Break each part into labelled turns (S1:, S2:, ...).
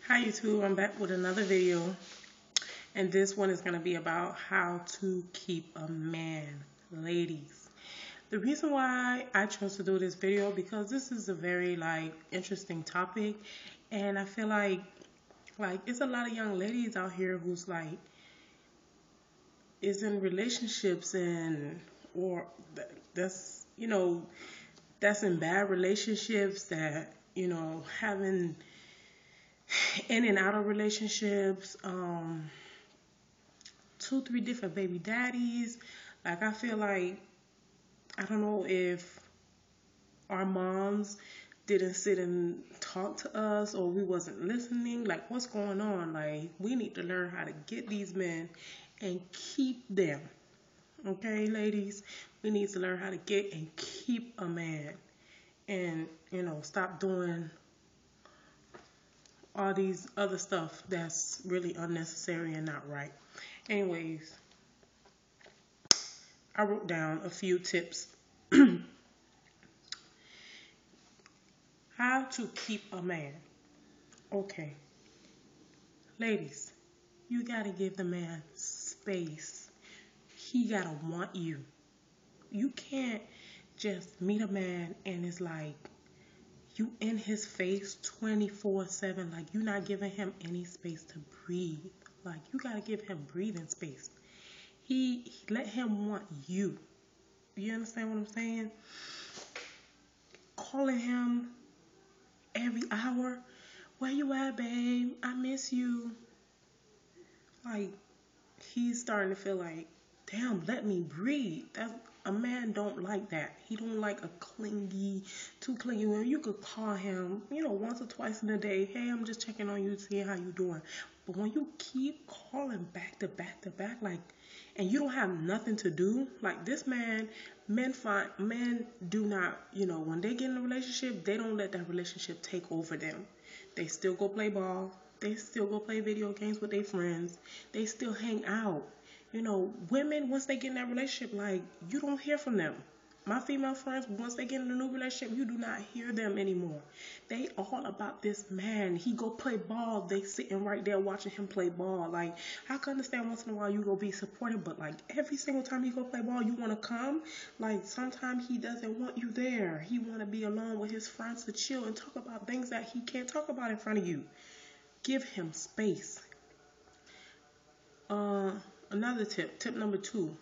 S1: Hi YouTube, I'm back with another video, and this one is going to be about how to keep a man. Ladies, the reason why I chose to do this video because this is a very interesting topic, and I feel like it's a lot of young ladies out here who's is in relationships and or that's that's in bad relationships that having in and out of relationships, 2, 3 different baby daddies. Like, I feel like, I don't know if our moms didn't sit and talk to us or we wasn't listening. Like, what's going on? Like, we need to learn how to get these men and keep them. Okay, ladies? We need to learn how to get and keep a man. And, stop doing all these other stuff that's really unnecessary and not right. Anyways, I wrote down a few tips. How to keep a man. Okay, ladies, you gotta give the man space. He gotta want you. You can't just meet a man and it's like you in his face 24/7. Like, you're not giving him any space to breathe. Like, you gotta give him breathing space. He let him want you. You understand what I'm saying? Calling him every hour. Where you at, babe? I miss you. Like, he's starting to feel like, damn, let me breathe. A man don't like that. He don't like a too clingy woman. You could call him, once or twice in a day. Hey, I'm just checking on you, seeing how you doing. But when you keep calling back to back to back, and you don't have nothing to do, like this man, men do not, when they get in a relationship, they don't let that relationship take over them. They still go play ball. They still go play video games with their friends. They still hang out. Women, once they get in that relationship, you don't hear from them. My female friends, once they get in a new relationship, you do not hear them anymore. They all about this man. He go play ball. They sitting right there watching him play ball. Like, I can understand once in a while you go be supportive, but every single time he go play ball, you want to come. Like, sometimes he doesn't want you there. He want to be alone with his friends to chill and talk about things that he can't talk about in front of you. Give him space. Another tip number 2,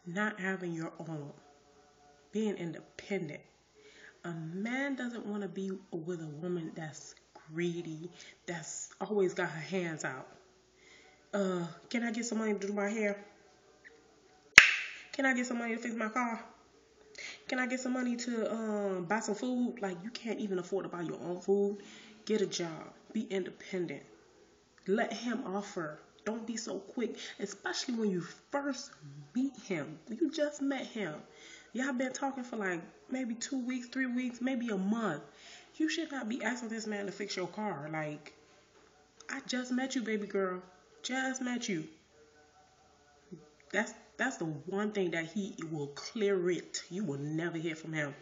S1: not having your own, being independent. A man doesn't want to be with a woman that's greedy, that's always got her hands out. Can I get some money to do my hair? Can I get some money to fix my car? Can I get some money to buy some food? Like, you can't even afford to buy your own food. Get a job. Be independent. Let him offer. Don't be so quick, especially when you first meet him. You just met him. Y'all been talking for maybe 2 weeks, 3 weeks, maybe a month. You should not be asking this man to fix your car. Like, I just met you, baby girl. Just met you. That's the one thing that he will clear it. You will never hear from him.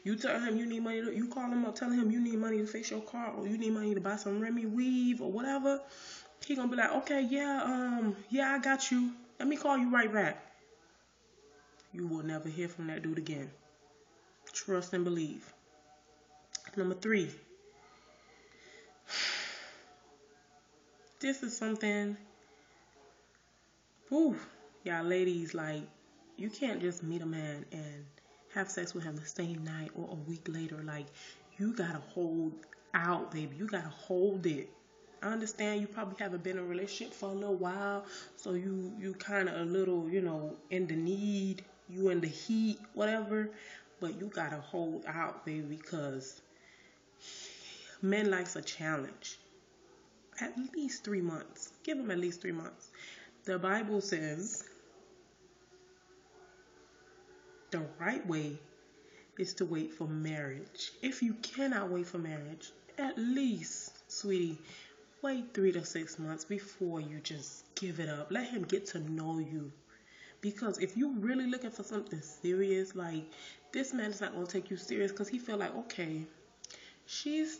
S1: You tell him you need money, you call him up telling him you need money to fix your car or you need money to buy some Remy weave or whatever. He gonna be like, okay, yeah, I got you. Let me call you right back. You will never hear from that dude again. Trust and believe. Number 3. This is something, y'all ladies, you can't just meet a man and have sex with him the same night or a week later. Like, you gotta hold out, baby. You gotta hold it. I understand you probably haven't been in a relationship for a little while, so you kind of a little, in the need, you in the heat, whatever, but you gotta hold out, baby, because men likes a challenge. At least 3 months. Give them at least 3 months. The Bible says the right way is to wait for marriage. If you cannot wait for marriage, at least, sweetie, wait 3 to 6 months before you just give it up. Let him get to know you. Because if you really looking for something serious, this man is not going to take you serious because he feel like, okay, she's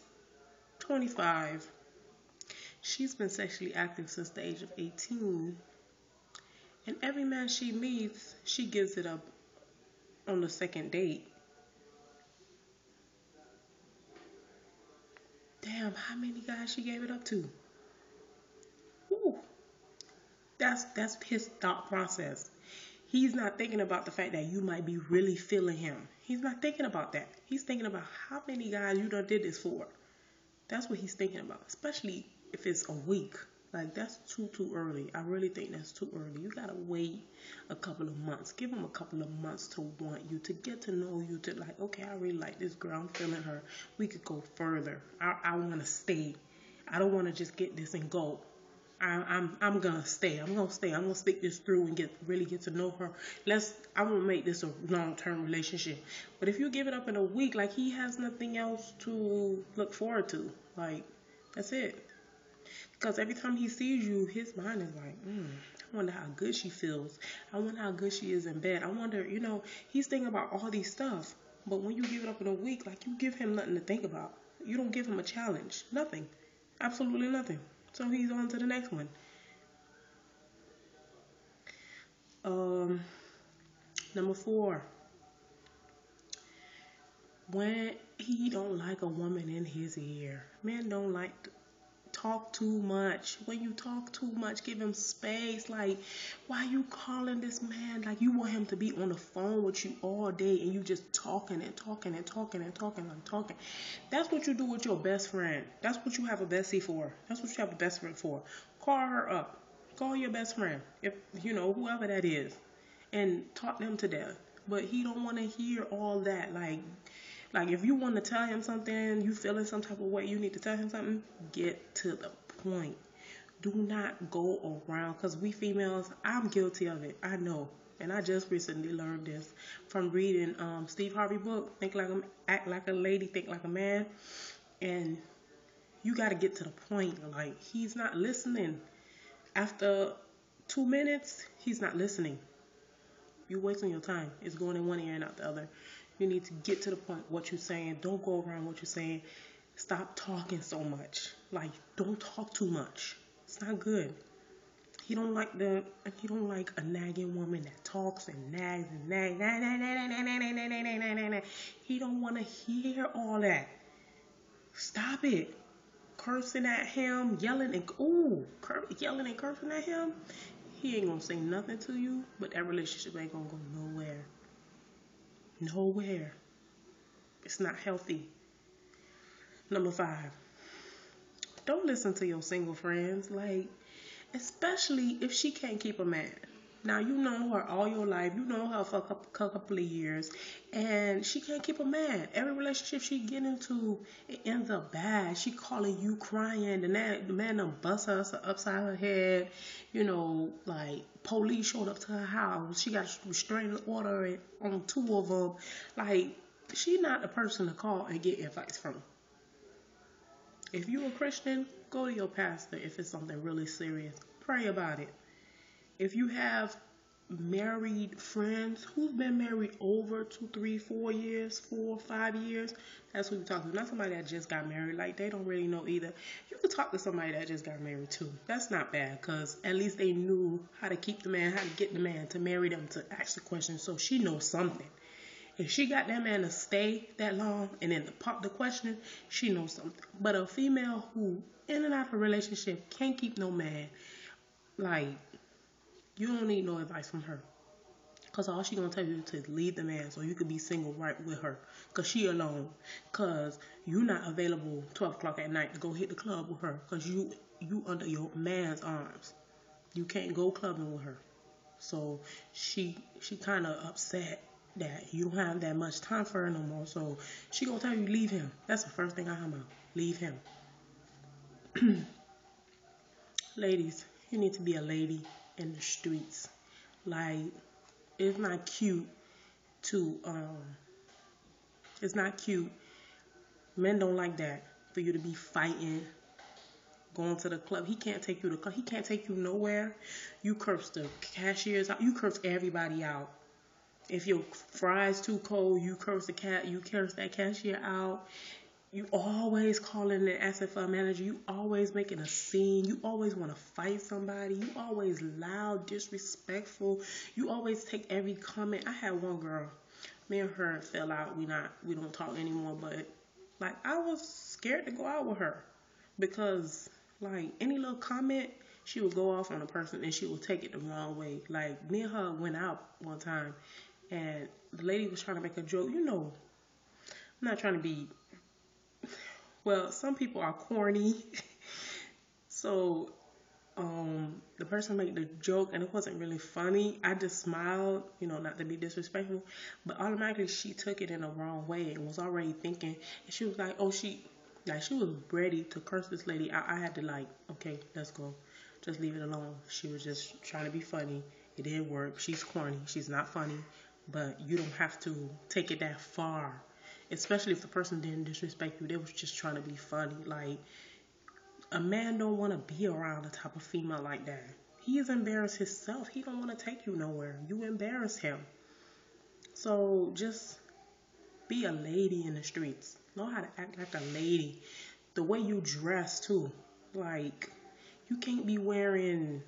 S1: 25. She's been sexually active since the age of 18. And every man she meets, she gives it up on the second date. Damn, how many guys she gave it up to? Woo. That's his thought process. He's not thinking about the fact that you might be really feeling him. He's not thinking about that. He's thinking about how many guys you done did this for. That's what he's thinking about, especially if it's a week. Like, that's too early. I really think that's too early. You gotta wait a couple of months. Give him a couple of months to want you, to get to know you, to like, okay, I really like this girl. I'm feeling her. We could go further. I want to stay. I don't want to just get this and go. I'm gonna stay. I'm gonna stay. I'm gonna stick this through and really get to know her. I'm gonna make this a long-term relationship. But if you give it up in a week, like, he has nothing else to look forward to. Like, that's it. Because every time he sees you, his mind is like, I wonder how good she feels. I wonder how good she is in bed. I wonder, he's thinking about all these stuff. But when you give it up in a week, like, you give him nothing to think about. You don't give him a challenge. Nothing. Absolutely nothing. So he's on to the next one. Number 4. When he don't like a woman in his ear. Men don't like to talk too much. When you talk too much, give him space. Like, why you calling this man? Like, you want him to be on the phone with you all day and you just talking and talking and talking and talking and talking. That's what you do with your best friend. That's what you have a bestie for. That's what you have a best friend for. Call her up. Call your best friend. If whoever that is, and talk them to death. But he don't want to hear all that. Like, if you want to tell him something, you feeling some type of way, you need to tell him something, get to the point. Do not go around, because we females, I'm guilty of it. I know. And I just recently learned this from reading Steve Harvey book, Act Like a Lady, Think Like a Man. And you got to get to the point. Like, he's not listening. After 2 minutes, he's not listening. You're wasting your time. It's going in one ear and out the other. You need to get to the point what you're saying. Don't go around what you're saying. Stop talking so much. Like, don't talk too much. It's not good. He don't like a nagging woman that talks and nags and nags. He don't want to hear all that. Stop it. Cursing at him, yelling and cursing at him. He ain't gonna say nothing to you, but that relationship ain't gonna go nowhere. Nowhere. It's not healthy. Number 5. Don't listen to your single friends. Like, especially if she can't keep a man. Now, you know her all your life. You know her for a couple of years. And she can't keep a man. Every relationship she get into, it ends up bad. She calling you crying. The man done bust her upside her head. Like, police showed up to her house. She got a restraining order on 2 of them. Like, she not the person to call and get advice from. If you a Christian, go to your pastor if it's something really serious. Pray about it. If you have married friends who've been married over 2, 3, 4 years, 4, 5 years, that's what we're talking about. Not somebody that just got married. Like, they don't really know either. You could talk to somebody that just got married too. That's not bad, because at least they knew how to keep the man, how to get the man to marry them, to ask the question, so she knows something. If she got that man to stay that long and then to pop the question, she knows something. But a female who in and out of a relationship can't keep no man, like, you don't need no advice from her. Because all she going to tell you is to leave the man so you could be single right with her. Because she alone. Because you not available 12 o'clock at night to go hit the club with her. Because you under your man's arms. You can't go clubbing with her. So she kind of upset that you don't have that much time for her no more. So she going to tell you, leave him. That's the first thing I come out. Leave him. Ladies, you need to be a lady in the streets. Like, it's not cute. Men don't like that. For you to be fighting, going to the club. He can't take you to the club. He can't take you nowhere. You curse the cashiers out. You curse everybody out. If your fries too cold, you curse that cashier out. You always calling and asking for a manager. You always making a scene. You always want to fight somebody. You always loud, disrespectful. You always take every comment. I had one girl, me and her fell out. We don't talk anymore. But like I was scared to go out with her because like any little comment, she would go off on a person and she would take it the wrong way. Like me and her went out one time, and the lady was trying to make a joke. You know, I'm not trying to be. Well, some people are corny. So the person made the joke and it wasn't really funny. I just smiled, you know, not to be disrespectful, but automatically she took it in the wrong way and was already thinking. And she was like, oh, she was ready to curse this lady. I had to like, okay, let's go. Just leave it alone. She was just trying to be funny. It didn't work. She's corny. She's not funny. But you don't have to take it that far. Especially if the person didn't disrespect you. They was just trying to be funny. Like, a man don't want to be around a type of female like that. He is embarrassed himself. He don't want to take you nowhere. You embarrass him. So just be a lady in the streets. Know how to act like a lady. The way you dress too. Like, you can't be wearing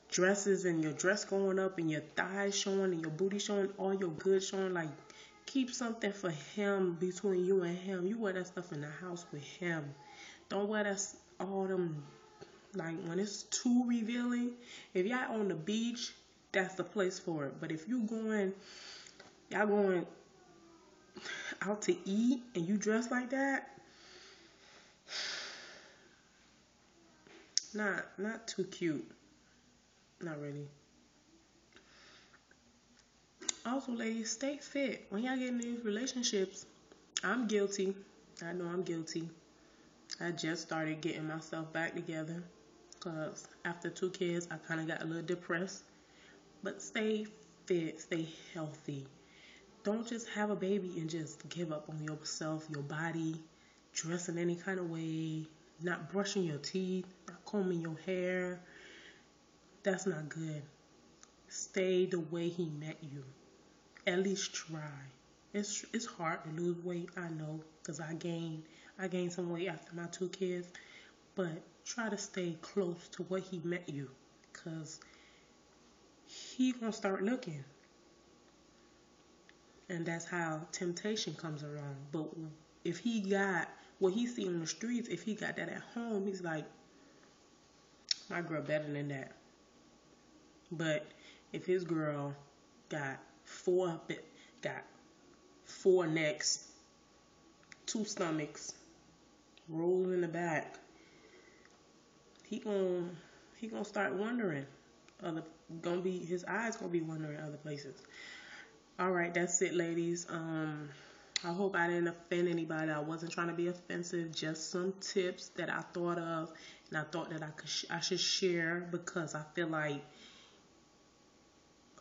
S1: dresses and your dress going up and your thighs showing and your booty showing, all your goods showing. Like, keep something for him, between you and him. You wear that stuff in the house with him. Don't wear that all them, like when it's too revealing. If y'all on the beach, that's the place for it. But if y'all going out to eat and you dress like that, not too cute. Not really. Also, ladies, stay fit. When y'all get in these relationships, I'm guilty. I know I'm guilty. I just started getting myself back together because after 2 kids, I kind of got a little depressed. But stay fit, stay healthy. Don't just have a baby and just give up on yourself, your body, dressing any kind of way, not brushing your teeth, not combing your hair. That's not good. Stay the way he met you. At least try. It's hard to lose weight, I know, because I gained some weight after my 2 kids, but try to stay close to what he met you, because he gonna start looking. And that's how temptation comes around. But if he got what he see on the streets, if he got that at home, he's like, my girl better than that. But if his girl got four necks, 2 stomachs, rolls in the back, he gonna start wondering. His eyes gonna be wandering other places. All right, that's it, ladies. I hope I didn't offend anybody. I wasn't trying to be offensive. Just some tips that I thought of, and I thought that I should share, because I feel like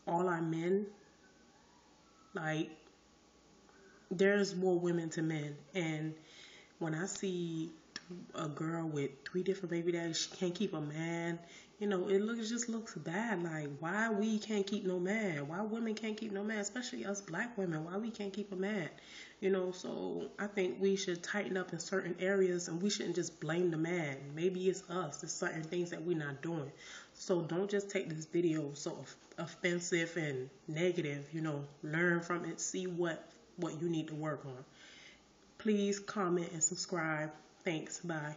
S1: all our men, like, there's more women to men, and when I see a girl with 3 different baby daddies, she can't keep a man. You know, just looks bad. Like, why we can't keep no man? Why women can't keep no man? Especially us black women. Why we can't keep a man? You know, so I think we should tighten up in certain areas, and we shouldn't just blame the man. Maybe it's us. There's certain things that we're not doing. So don't just take this video so offensive and negative. You know, learn from it. See what you need to work on. Please comment and subscribe. Thanks. Bye.